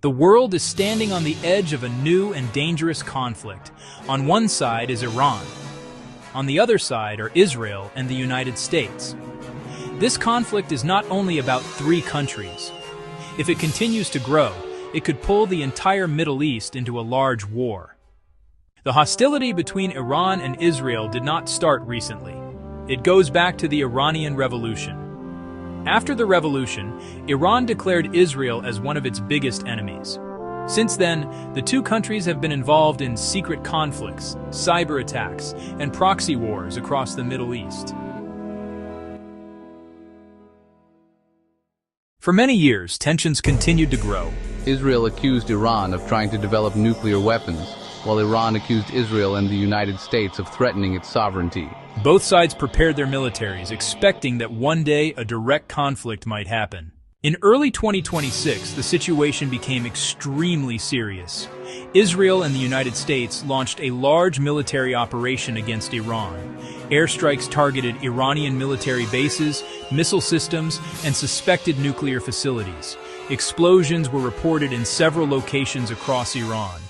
The world is standing on the edge of a new and dangerous conflict. On one side is Iran. On the other side are Israel and the United States. This conflict is not only about three countries. If it continues to grow, it could pull the entire Middle East into a large war. The hostility between Iran and Israel did not start recently. It goes back to the Iranian Revolution. After the revolution, Iran declared Israel as one of its biggest enemies. Since then, the two countries have been involved in secret conflicts, cyber attacks, and proxy wars across the Middle East. For many years, tensions continued to grow. Israel accused Iran of trying to develop nuclear weapons, while Iran accused Israel and the United States of threatening its sovereignty. Both sides prepared their militaries, expecting that one day a direct conflict might happen. In early 2026, the situation became extremely serious. Israel and the United States launched a large military operation against Iran. Airstrikes targeted Iranian military bases, missile systems, and suspected nuclear facilities. Explosions were reported in several locations across Iran.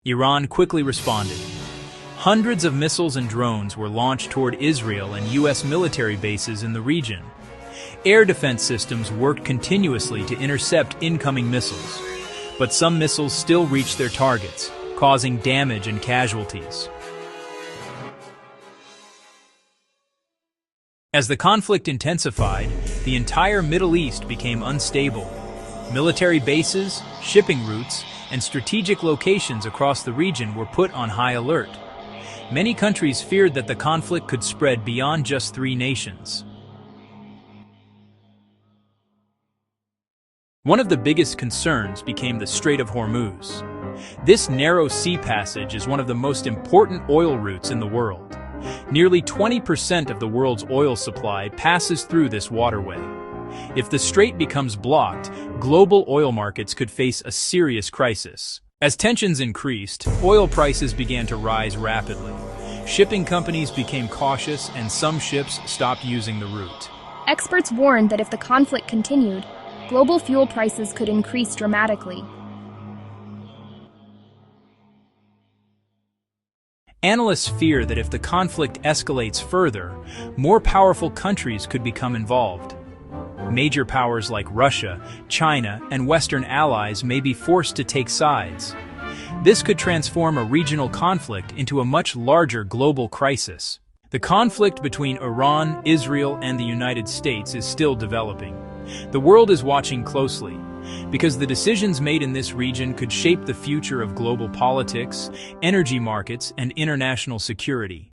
Iran quickly responded. Hundreds of missiles and drones were launched toward Israel and U.S. military bases in the region. Air defense systems worked continuously to intercept incoming missiles, but some missiles still reached their targets, causing damage and casualties. As the conflict intensified, the entire Middle East became unstable. Military bases, shipping routes, and strategic locations across the region were put on high alert. Many countries feared that the conflict could spread beyond just three nations. One of the biggest concerns became the Strait of Hormuz. This narrow sea passage is one of the most important oil routes in the world. Nearly 20% of the world's oil supply passes through this waterway. If the strait becomes blocked, global oil markets could face a serious crisis. As tensions increased, oil prices began to rise rapidly. Shipping companies became cautious and some ships stopped using the route. Experts warned that if the conflict continued, global fuel prices could increase dramatically. Analysts fear that if the conflict escalates further, more powerful countries could become involved. Major powers like Russia, China, and Western allies may be forced to take sides. This could transform a regional conflict into a much larger global crisis. The conflict between Iran, Israel, and the United States is still developing. The world is watching closely, because the decisions made in this region could shape the future of global politics, energy markets, and international security.